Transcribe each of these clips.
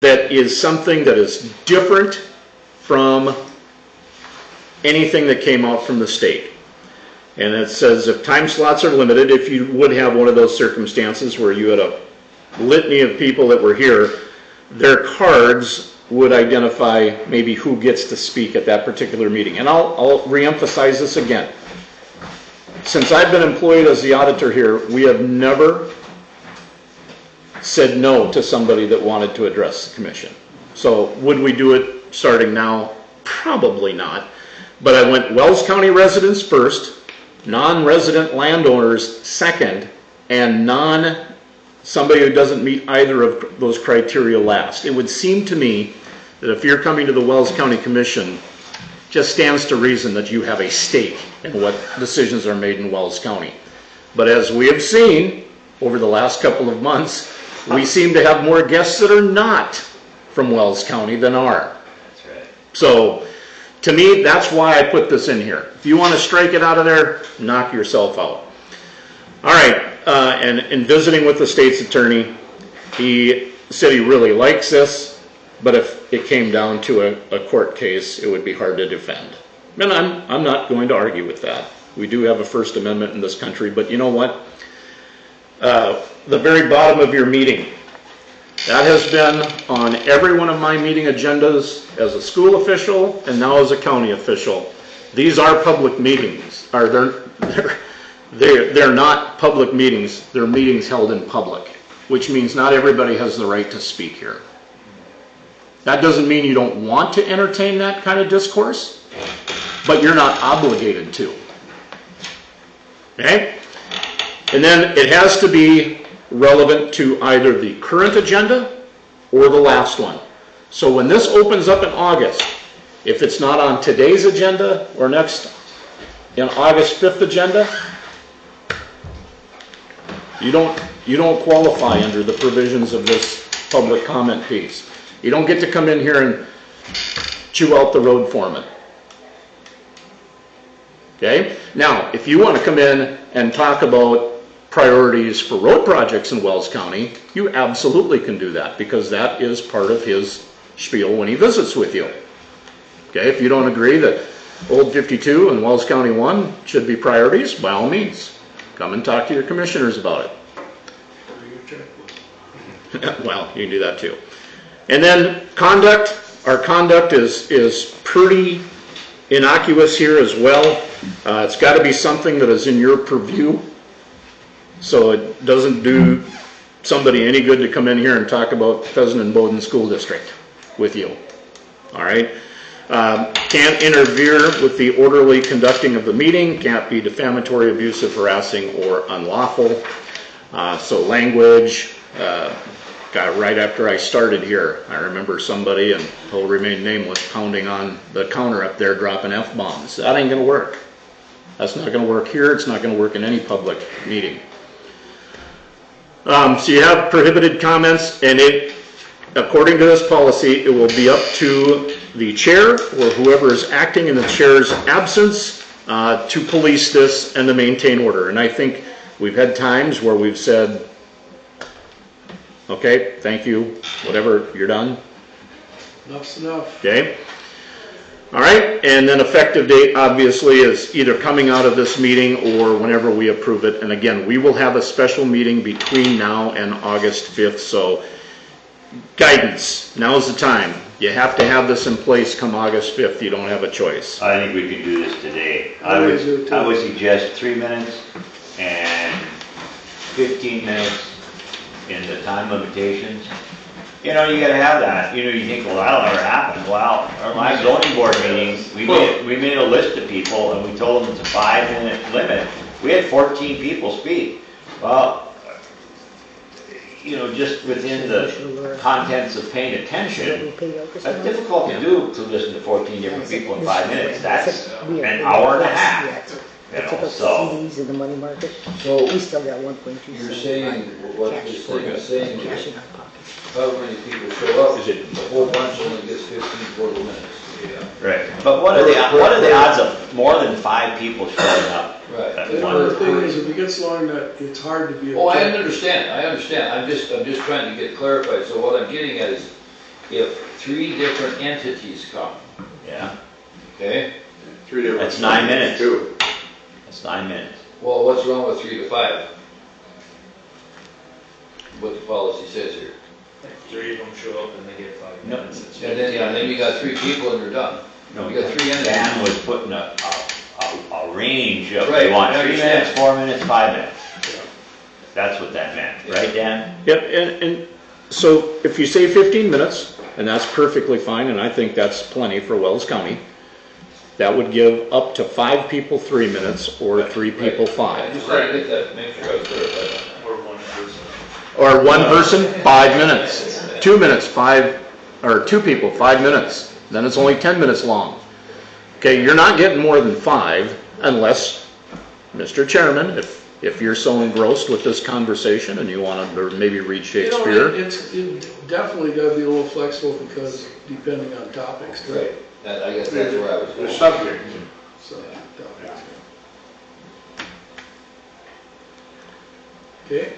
that is something that is different from anything that came out from the state. And it says if time slots are limited, if you would have one of those circumstances where you had a litany of people that were here, their cards would identify maybe who gets to speak at that particular meeting. And I'll reemphasize this again. Since I've been employed as the auditor here, we have never said no to somebody that wanted to address the commission. So would we do it starting now? Probably not. But I went Wells County residents first, non-resident landowners second, and somebody who doesn't meet either of those criteria last. It would seem to me that if you're coming to the Wells County Commission, just stands to reason that you have a stake in what decisions are made in Wells County. But as we have seen over the last couple of months, we seem to have more guests that are not from Wells County than are. That's right. So to me, that's why I put this in here. If you want to strike it out of there, knock yourself out. All right, and in visiting with the state's attorney, he said he really likes this, but if it came down to a court case, it would be hard to defend. And I'm not going to argue with that. We do have a First Amendment in this country, but you know what? The very bottom of your meeting, that has been on every one of my meeting agendas as a school official and now as a county official. These are public meetings. They're not public meetings. They're meetings held in public, which means not everybody has the right to speak here. That doesn't mean you don't want to entertain that kind of discourse, but you're not obligated to. Okay? And then it has to be relevant to either the current agenda or the last one. So when this opens up in August, if it's not on today's agenda or next in August 5th agenda, you don't qualify under the provisions of this public comment piece. You don't get to come in here and chew out the road foreman. Okay? Now, if you want to come in and talk about priorities for road projects in Wells County, you absolutely can do that because that is part of his spiel when he visits with you. Okay? If you don't agree that Old 52 and Wells County 1 should be priorities, by all means, come and talk to your commissioners about it. Well, you can do that too. And then conduct. Our conduct is pretty innocuous here as well. It's got to be something that is in your purview, so it doesn't do somebody any good to come in here and talk about Pheasant and Bowden School District with you. All right? Can't interfere with the orderly conducting of the meeting, can't be defamatory, abusive, harassing, or unlawful. So language, right after I started here, I remember somebody, and he'll remain nameless, pounding on the counter up there, dropping F-bombs. That ain't gonna work. That's not gonna work here, it's not gonna work in any public meeting. So you have prohibited comments, and according to this policy, it will be up to the chair or whoever is acting in the chair's absence to police this and to maintain order. And I think we've had times where we've said, okay, thank you, whatever, you're done. Enough's enough. Okay. All right, and then effective date obviously is either coming out of this meeting or whenever we approve it. And again, we will have a special meeting between now and August 5th, so guidance, now's the time. You have to have this in place come August 5th. You don't have a choice. I think we can do this today. I would suggest 3 minutes and 15 minutes in the time limitations. You know, you gotta have that. You know, you think, well, that'll never happen. Well, at my zoning board meeting, we made a list of people and we told them it's a 5-minute limit. We had 14 people speak. Well, you know, just within the contents of paying attention, that's difficult to do, to listen to 14 different people in 5 minutes. That's an hour and a half. You know, so CDs in the money market. So We still got 1.2. you're saying, what this thing is saying Cash is, in our pockets. however many people show up, the whole bunch only gets 15 total minutes. Yeah. right. But what are the odds of more than 5 people showing up? Right. At And one the thing is, if it gets long, that it's hard to be Oh, I objective. understand. I'm just trying to get clarified. So what I'm getting at is, if 3 different entities come, Yeah, okay? 3 different. That's 9 minutes. Two. that's 9 minutes. Well, what's wrong with 3 to 5? What the policy says here. Like 3 of them show up and they get 5 No. minutes. It's And then you got 3 people and they're done. No, You got 3 entities. Dan was putting a range of, Right, you want I 3 understand. minutes, 4 minutes, 5 minutes. That's what that meant, right, Dan? Yep, and so if you say 15 minutes, and that's perfectly fine, and I think that's plenty for Wells County, that would give up to 5 people 3 minutes, or 3 people I 5. just had to get that, make sure I was clarified on Or 1 person. Or 1 person, 5 minutes. 2 minutes, 5, or 2 people, 5 minutes. Then it's only 10 minutes long. Okay, you're not getting more than 5 unless, Mr. Chairman, if you're so engrossed with this conversation and you want to maybe read You know, Shakespeare. it definitely gotta be a little flexible because depending on topics that. too. Right, I guess that's where I was The going. subject. So, topics. Okay,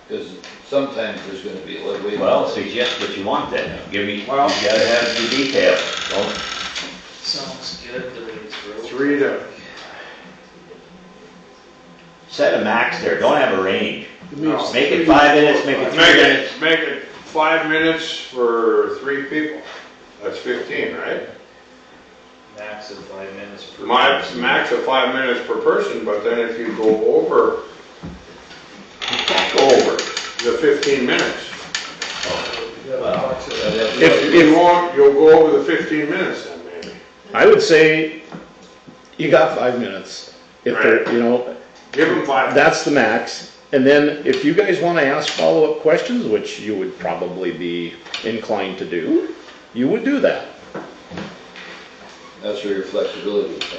Because sometimes there's gonna be a little wait. Well, suggest what you want then. Give me, you Well- gotta have the details. Don't, Sounds good, the way it's wrote. 3 to, set a max there, don't have a range. it means Make it 3, 5 minutes, 4, make it 5. 3 make minutes. make it 5 minutes for 3 people. That's 15, right? Max of 5 minutes per Max of 5 minutes per person, but then if you go over You can't go over. the 15 minutes, You gotta box it up. If- you won't, you'll go over the 15 minutes then maybe. I would say you got 5 minutes. If Right. they're, you know, Give them 5. that's the max. And then if you guys want to ask follow-up questions, which you would probably be inclined to do, you would do that. That's where your flexibility comes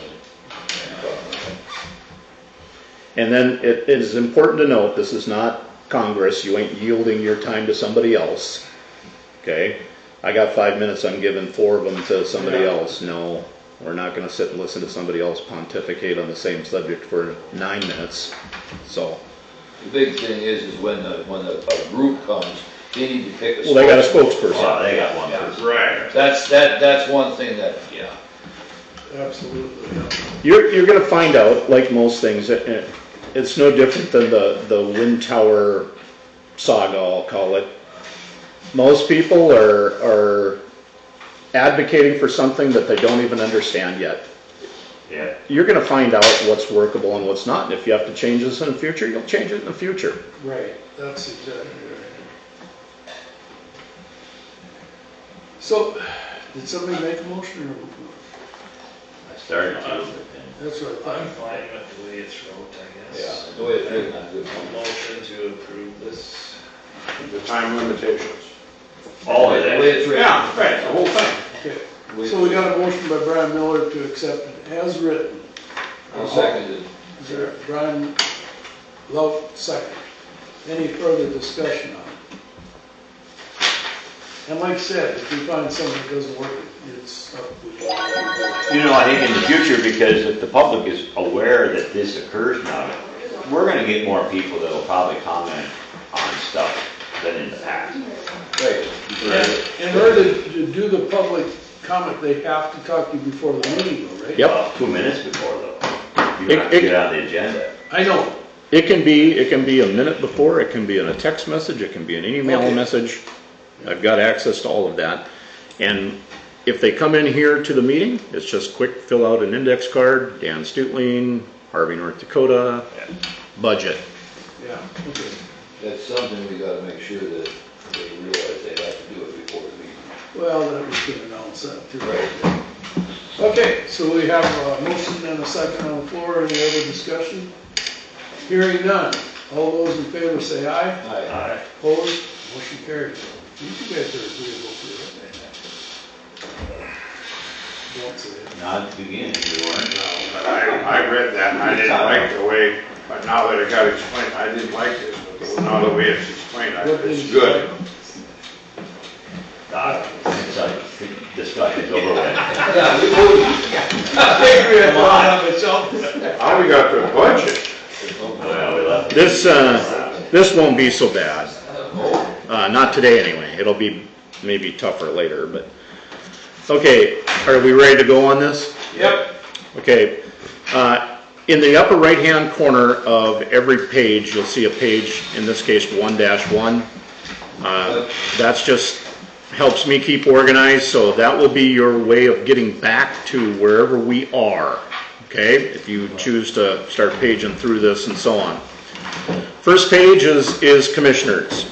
in. And then it is important to note, this is not Congress, you ain't yielding your time to somebody else. Okay? I got 5 minutes, I'm giving 4 of them to somebody Yeah. else. No, we're not gonna sit and listen to somebody else pontificate on the same subject for 9 minutes. So, The big thing is when a group comes, they need to pick a. well, they got a spokesperson. spokesperson. Well, they got one person. Right. That's one thing that, yeah. Absolutely, yeah. You're gonna find out, like most things, it's no different than the wind tower saga, I'll call it. Most people are advocating for something that they don't even understand yet. Yeah. You're gonna find out what's workable and what's not, and if you have to change this in the future, you'll change it in the future. Right, that's exactly right. So, did somebody make a motion or? I started to, but then. That's what I I'm thought. fine with the way it's wrote, I guess. The way it's written, I'm good. Motion to approve this. The time limitations. All of The way that. it's written. Yeah, right, the whole thing. Okay, The way so we got a motion by Brian Miller to accept it as written. I'll second it. Is there, Brian Love, second. Any further discussion on it? And like I said, if we find something that doesn't work, it's up to the. You know, I think in the future, because if the public is aware that this occurs now, we're gonna get more people that'll probably comment on stuff than in the past. Right. In order to do the public comment, they have to talk to you before the meeting, though, right? Yep. Well, 2 minutes before though. You have to get on the agenda. I know. It can be a minute before, it can be in a text message, it can be an email Okay. message. I've got access to all of that. And if they come in here to the meeting, it's just quick, fill out an index card, Dan Stutling, Harvey, North Dakota, budget. Yeah, okay. That's something we gotta make sure that they realize they have to do it before the meeting. Well, that we can announce that too. Right. Okay, so we have a motion and a second on the floor. Any other discussion? Hearing none. All those in favor say aye. Aye. Opposed? Motion carried. You guys are agreeable to it. Don't say it. Not at the beginning, we weren't. No, but I read that and I didn't like the way, but now that it got explained, I didn't like this, but now the way it's explained, it's good. It's like, discussion's over with. Yeah, we voted. I think we have one of itself. How we got to a budget? Well, we left. This won't be so bad. Not today anyway. It'll be maybe tougher later, but. Okay, are we ready to go on this? Yep. Okay, in the upper right-hand corner of every page, you'll see a page, in this case 1-1. That's just helps me keep organized, so that will be your way of getting back to wherever we are, okay? If you choose to start paging through this and so on. First page is commissioners,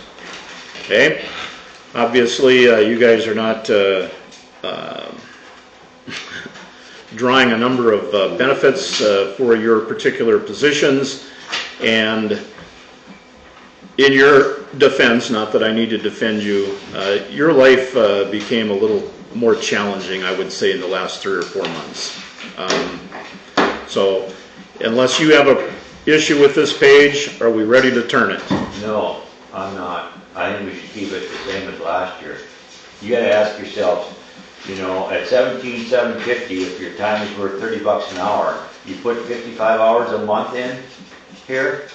okay? Obviously, you guys are not drawing a number of benefits for your particular positions, and in your defense, not that I need to defend you, your life became a little more challenging, I would say, in the last 3 or 4 months. So unless you have an issue with this page, are we ready to turn it? No, I'm not. I think we should keep it the same as last year. You gotta ask yourself, you know, at $17,750, if your time is worth $30 an hour, you put 55 hours a month in here,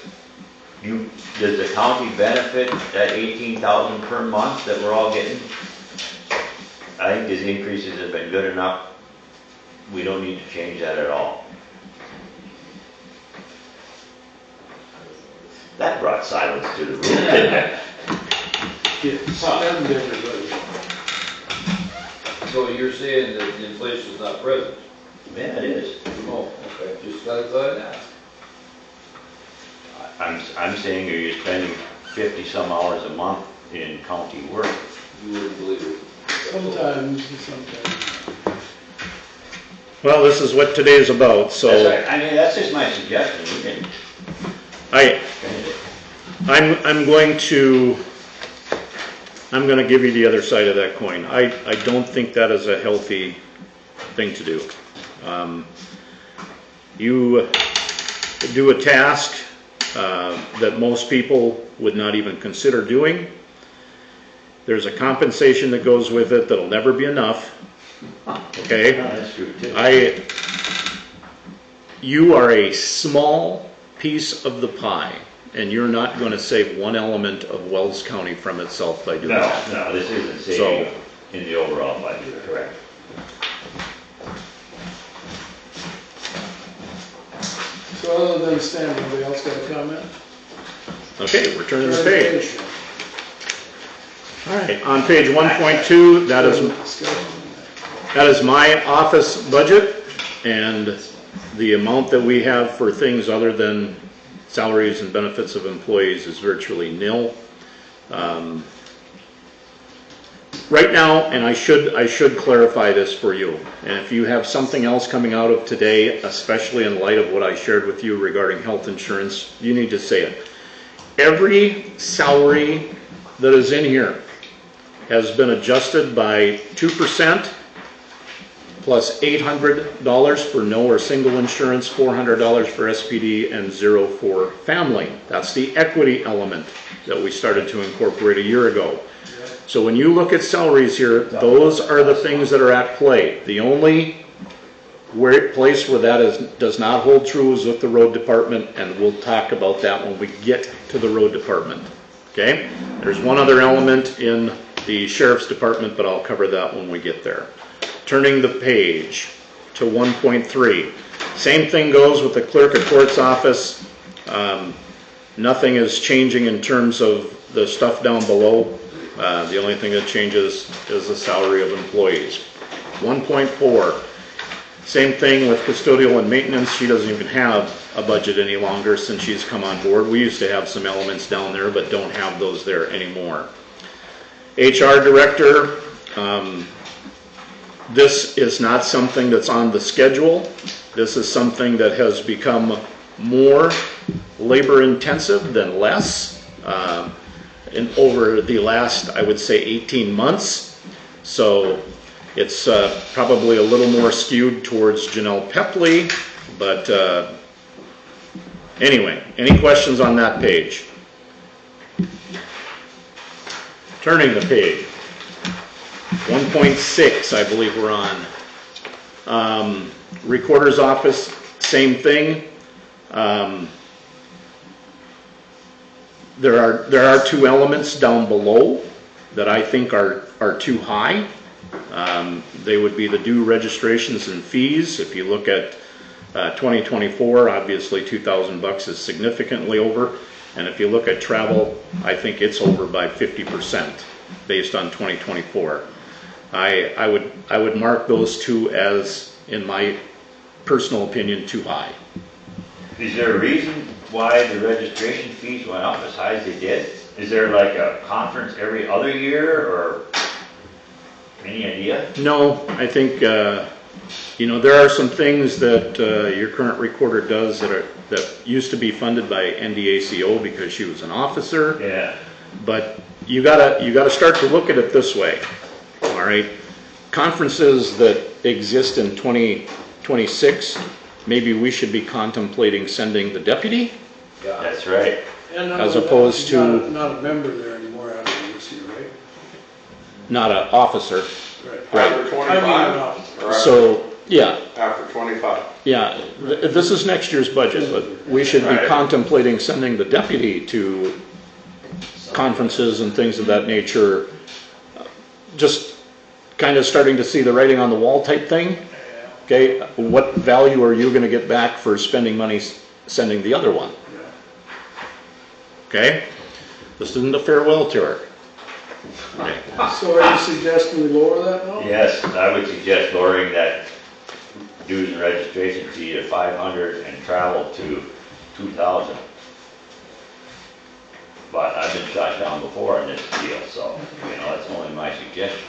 does the county benefit that $18,000 per month that we're all getting? I think these increases have been good enough. We don't need to change that at all. That brought silence to the room, didn't it? Spend everybody. So you're saying that the inflation's not present? Yeah, it is. Oh, okay, just thought that. I'm saying, are you spending 50 some hours a month in county work? You wouldn't believe it. Sometimes. Well, this is what today is about, so I mean, that's just my suggestion. We can change it. I'm going to give you the other side of that coin. I don't think that is a healthy thing to do. You do a task that most people would not even consider doing. There's a compensation that goes with it that'll never be enough. Okay? No, that's true too. You are a small piece of the pie, and you're not going to save one element of Wells County from itself by doing that. No, this isn't saving in the overall budget, correct? So other than Stan, anybody else got a comment? Okay, we're turning the page. Transportation. All right, on page 1.2, that is my office budget, and the amount that we have for things other than salaries and benefits of employees is virtually nil. Right now, and I should clarify this for you, and if you have something else coming out of today, especially in light of what I shared with you regarding health insurance, you need to say it. Every salary that is in here has been adjusted by 2% plus $800 for no or single insurance, $400 for SPD, and $0 for family. That's the equity element that we started to incorporate a year ago. So when you look at salaries here, those are the things that are at play. The only place where that does not hold true is with the road department, and we'll talk about that when we get to the road department. Okay? There's one other element in the sheriff's department, but I'll cover that when we get there. Turning the page to 1.3. Same thing goes with the clerk of court's office. Nothing is changing in terms of the stuff down below. The only thing that changes is the salary of employees. 1.4. Same thing with custodial and maintenance. She doesn't even have a budget any longer since she's come on board. We used to have some elements down there, but don't have those there anymore. HR director, this is not something that's on the schedule. This is something that has become more labor intensive than less over the last, I would say, 18 months. So it's probably a little more skewed towards Janelle Pepley, but anyway, any questions on that page? Turning the page. 1.6, I believe we're on. Recorder's office, same thing. There are two elements down below that I think are are too high. They would be the due registrations and fees. If you look at 2024, obviously $2,000 is significantly over. And if you look at travel, I think it's over by 50% based on 2024. I would mark those two as, in my personal opinion, too high. Is there a reason why the registration fees went up as high as they did? Is there like a conference every other year, or any idea? No, I think, there are some things that your current recorder does that used to be funded by NDACO because she was an officer. Yeah. But you gotta start to look at it this way, all right? Conferences that exist in 2026, maybe we should be contemplating sending the deputy. Yeah. That's right. And not As only that, opposed she's to- not a member there anymore after this year, right? Not an officer. Right. After I mean, 25? no. Or So, yeah, after 25? yeah, this is next year's budget, but we should be Right. contemplating sending the deputy to conferences and things of that nature. Just kind of starting to see the writing on the wall type thing. Okay, what value are you gonna get back for spending money sending the other one? Okay, this isn't a farewell tour. Okay. So are you suggesting we lower that now? Yes, I would suggest lowering that dues and registration fee to 500 and travel to 2,000. But I've been shot down before in this deal, so, that's only my suggestion.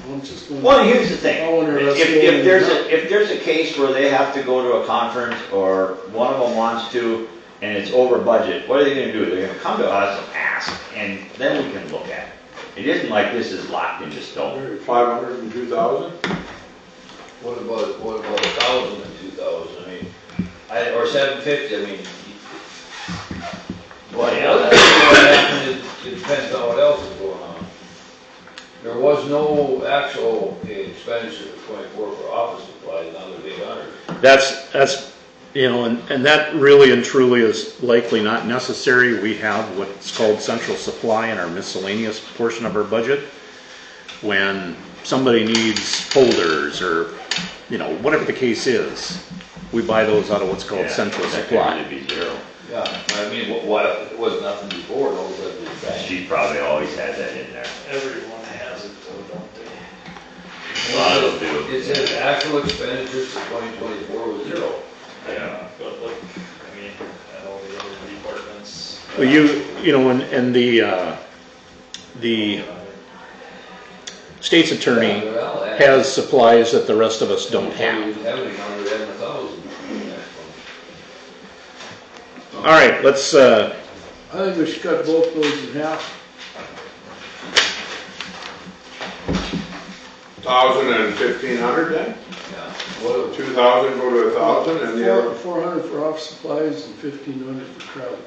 I'm just gonna- Well, here's the thing, I wonder if that's if there's a case where they have to go to a conference, or one of them wants to, and it's over budget, what are they gonna do? They're gonna come to us and ask, and then we can look at it. It isn't like this is locked into stone. 500 and 2,000? What about 1,000 and 2,000? I mean, or 750, I mean. Well, The yeah, other thing that happened is, it depends on what else is going on. There was no actual expenditure for 24 for office supplies, now they're 800. That's and that really and truly is likely not necessary. We have what's called central supply in our miscellaneous portion of our budget. When somebody needs folders or, whatever the case is, we buy those out of what's called central that supply. could really be zero. Yeah, I mean, what, it was nothing before, all of that was bang. She probably always had that in there. Everyone has it though, don't they? A lot of them do. It says actual expenditures for 2024 was zero. Yeah. But look, I mean, at all the other departments. Well, and the state's attorney Well, has supplies that the rest of us don't have. Having under 1,000. All right, let's, I think we should cut both those in half. 1,000 and 1,500 then? Yeah. What, 2,000 go to 1,000 and the other? 400 for office supplies and 1,500 for travel.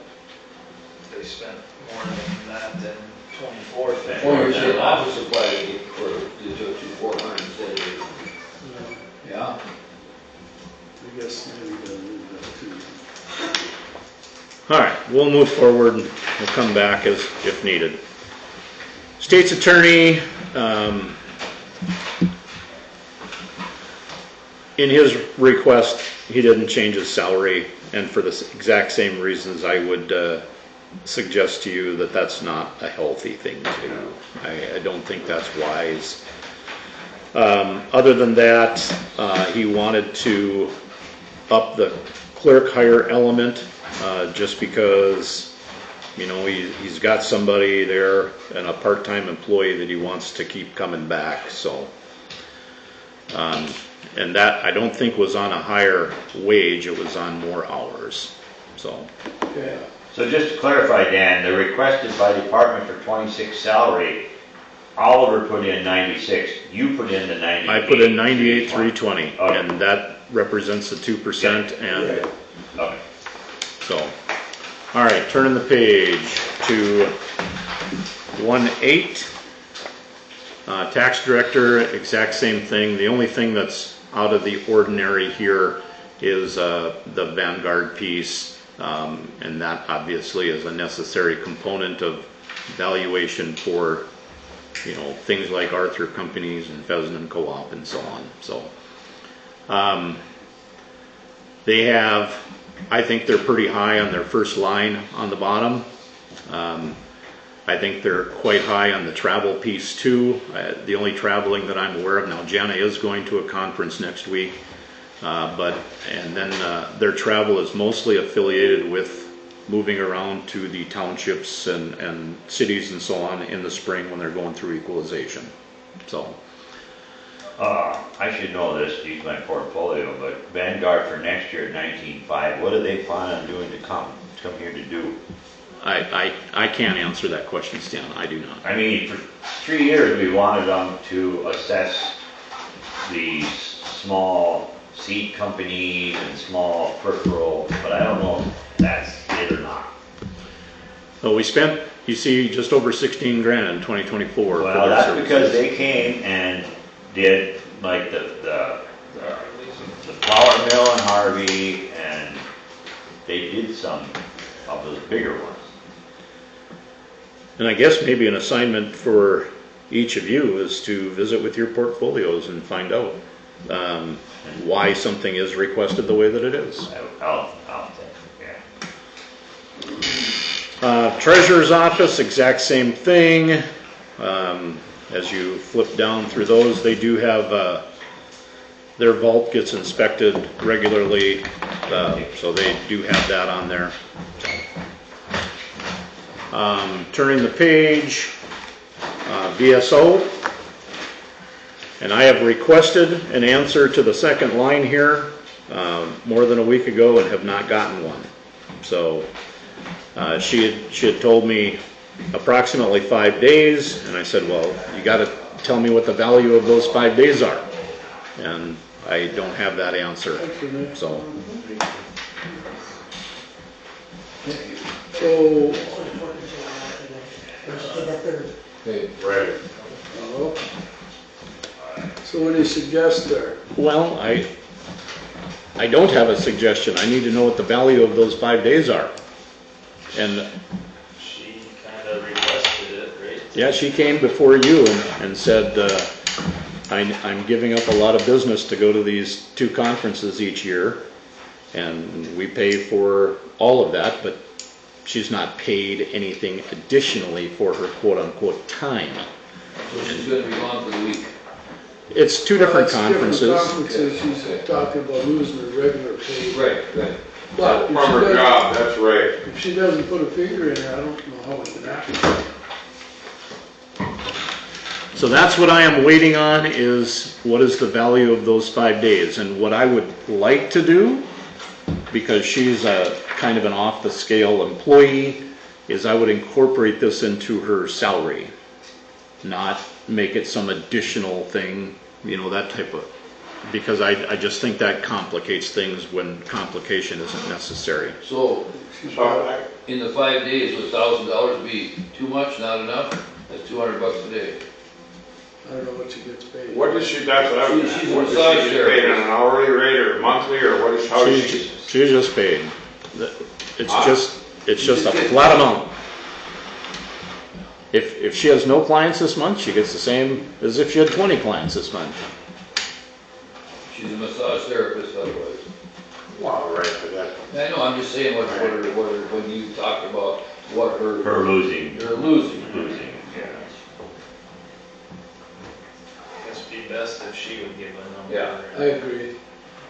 They spent more than that than 24 spent. oh, you're saying office supply for the 400 instead of, yeah? I guess maybe we gotta move that too. all right, we'll move forward and we'll come back as if needed. State's attorney, in his request, he didn't change his salary, and for the exact same reasons, I would suggest to you that that's not a healthy thing to do. I don't think that's wise. Other than that, he wanted to up the clerk hire element, just because, he's got somebody there and a part-time employee that he wants to keep coming back, so. And that, I don't think was on a higher wage, it was on more hours, so. Okay. So just to clarify, Dan, the requested by department for 26 salary, Oliver put in 96, you put in the 98. I put in 98,320, Okay. and that represents the 2%, and Okay. so. All right, turning the page to 1.8. Tax director, exact same thing. The only thing that's out of the ordinary here is the Vanguard piece, and that obviously is a necessary component of valuation for you know, things like Arthur Companies and Pheasant and Co-op and so on. So they have, I think they're pretty high on their first line on the bottom. I think they're quite high on the travel piece too. The only traveling that I'm aware of now, Jana is going to a conference next week, and then their travel is mostly affiliated with moving around to the townships and cities and so on in the spring when they're going through equalization. So. I should know this, use my portfolio, but Vanguard for next year at 19.5, what do they plan on doing to come here to do? I can't answer that question, Stan. I do not. I mean, for 3 years we wanted them to assess the small seed companies and small peripheral, but I don't know if that's it or not. Well, we spent, you see, just over 16 grand in 2024. Well, that's because they came and did like the flour mill in Harvey, and they did some of those bigger ones. And I guess maybe an assignment for each of you is to visit with your portfolios and find out why something is requested the way that it is. I'll think, yeah. Treasurer's office, exact same thing. As you flip down through those, they do have, their vault gets inspected regularly, so they do have that on there. Turning the page, VSO, and I have requested an answer to the second line here more than a week ago and have not gotten one. So she had told me approximately 5 days, and I said, well, you got to tell me what the value of those 5 days are, and I don't have that answer. So Right. So what do you suggest there? well, I don't have a suggestion. I need to know what the value of those 5 days are. And She kind of requested it, right? yeah, she came before you and said, I'm giving up a lot of business to go to these 2 conferences each year, and we pay for all of that, but she's not paid anything additionally for her quote-unquote time. So she's gonna be gone for the week. It's 2 different conferences. Different conferences, she's talking about losing her regular pay. Right. But From her job, that's right. if she doesn't put a finger in there, I don't know how it can happen. So that's what I am waiting on, is what is the value of those 5 days. And what I would like to do, because she's a kind of an off-the-scale employee, is I would incorporate this into her salary, not make it some additional thing, you know, that type of, because I just think that complicates things when complication isn't necessary. So, in the 5 days, would $1,000 be too much, not enough? That's $200 a day. I don't know what she gets paid. What does she, that's what I was, She's a what does massage she get paid on therapist. an hourly rate or monthly, or what is, how does she? She's just paid. It's just a flat amount. If she has no clients this month, she gets the same as if she had 20 clients this month. She's a massage therapist otherwise. Wow, right, for that. I know, I'm just saying when you talked about what Her losing, you're losing. yeah. I guess it'd be best if she would give a number. Yeah. I agree.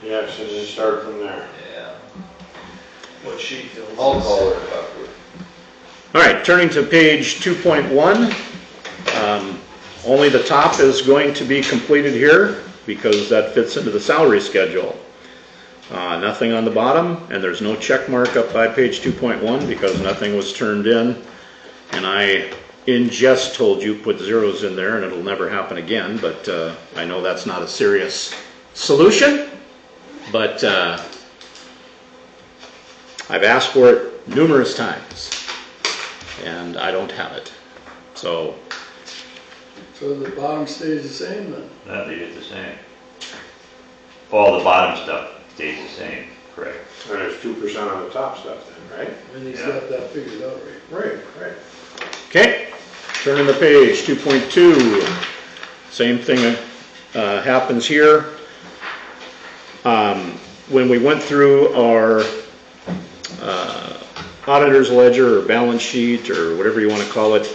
Yes, and then start from there. Yeah. What she feels. I'll is- call her after. All right, turning to page 2.1. Only the top is going to be completed here because that fits into the salary schedule. Nothing on the bottom, and there's no check mark up by page 2.1 because nothing was turned in. And I, in jest, told you put zeros in there and it'll never happen again, but I know that's not a serious solution. But I've asked for it numerous times, and I don't have it. So the bottom stays the same then? That they did the same. All the bottom stuff stays the same, correct? And it's 2% on the top stuff then, right? And he's Yeah. got that figured out right. Right. okay, Turning the page, 2.2. Same thing happens here. When we went through our auditor's ledger or balance sheet or whatever you want to call it,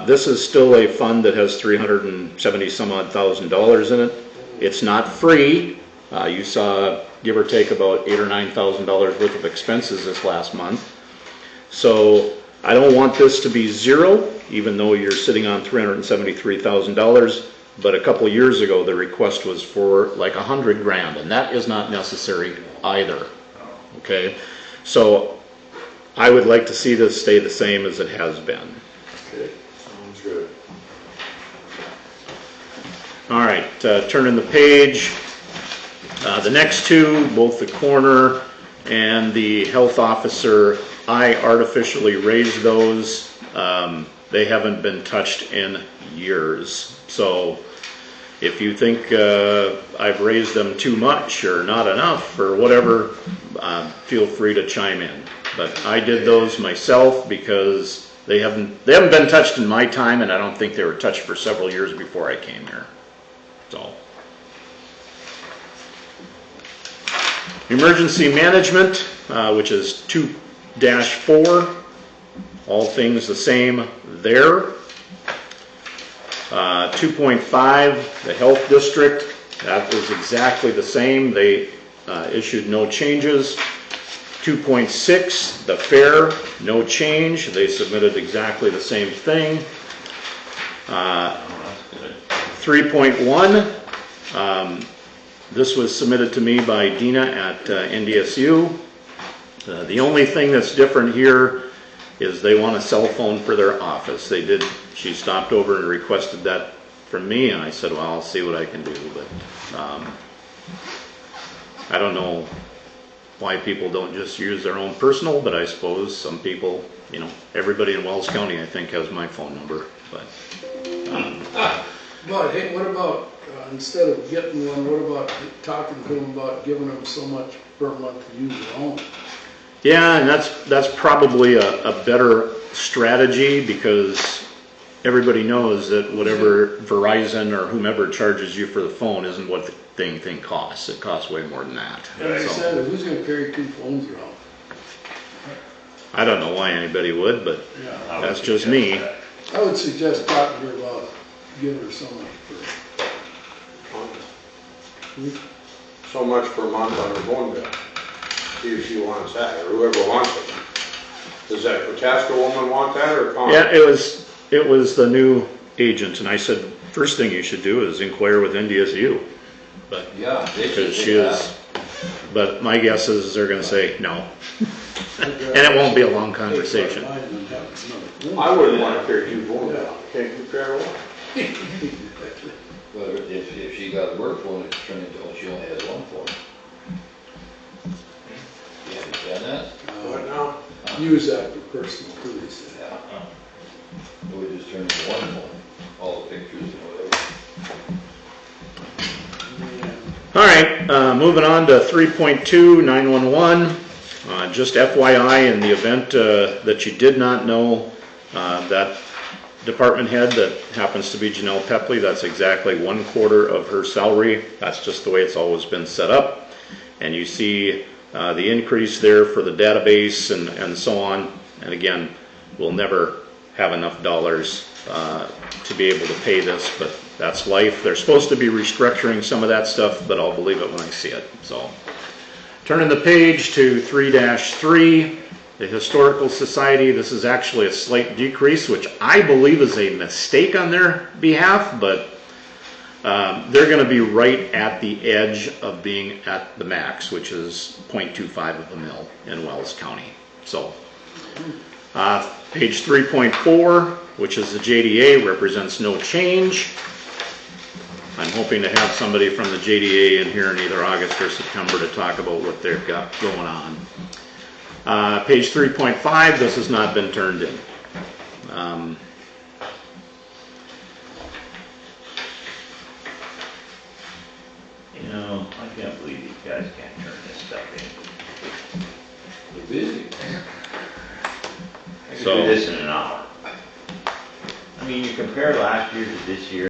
this is still a fund that has $370 some odd thousand in it. It's not free. You saw, give or take, about $8,000 or $9,000 worth of expenses this last month. So I don't want this to be zero, even though you're sitting on $373,000. But a couple of years ago, the request was for like $100,000, and that is not necessary either. Okay, so I would like to see this stay the same as it has been. Okay, sounds good. All right, turning the page. The next two, both the coroner and the health officer, I artificially raised those. They haven't been touched in years. So if you think I've raised them too much or not enough or whatever, feel free to chime in. But I did those myself because they haven't been touched in my time, and I don't think they were touched for several years before I came here. So. Emergency management, which is 2-4, all things the same there. 2.5, the health district, that was exactly the same. They issued no changes. 2.6, the fair, no change. They submitted exactly the same thing. 3.1, this was submitted to me by Dina at NDSU. The only thing that's different here is they want a cell phone for their office. She stopped over and requested that from me, and I said, well, I'll see what I can do. But I don't know why people don't just use their own personal, but I suppose some people, everybody in Wells County, I think, has my phone number. But hey, what about, instead of getting one, what about talking to them about giving them so much per month to use their own? yeah, and that's probably a better strategy, because everybody knows that whatever Verizon or whomever charges you for the phone isn't what the thing costs. It costs way more than that. And I said, who's going to carry two phones around? I don't know why anybody would, but Yeah. that's just me. I would suggest talking to her about giving her so much per. So much per month on her phone bill. See if she wants that, or whoever wants it. Does that Pataska woman want that, or Con? Yeah, it was the new agent, and I said, first thing you should do is inquire with NDSU. But Yeah, they should because do she that. is, but my guess is they're going to say no, and it won't be a long conversation. I wouldn't want to carry two phones around. Can't compare one. But if she got a work phone, it's turned into, she only has one phone. You understand that? What now? Use that for personal too, they said. Yeah. It would just turn into one phone, all the pictures and whatever. All right, moving on to 3.2, 911. Just FYI, in the event that you did not know, that department head that happens to be Janelle Pepley, that's exactly 1/4 of her salary. That's just the way it's always been set up. And you see the increase there for the database and so on. And again, we'll never have enough dollars to be able to pay this, but that's life. They're supposed to be restructuring some of that stuff, but I'll believe it when I see it. So, turning the page to 3-3, the Historical Society. This is actually a slight decrease, which I believe is a mistake on their behalf, but they're going to be right at the edge of being at the max, which is 0.25 of a mil in Wells County. So, page 3.4, which is the JDA, represents no change. I'm hoping to have somebody from the JDA in here in either August or September to talk about what they've got going on. Page 3.5, this has not been turned in. I can't believe these guys can't turn this stuff in. They're busy. I could do this in an hour. mean, you compare last year to this year,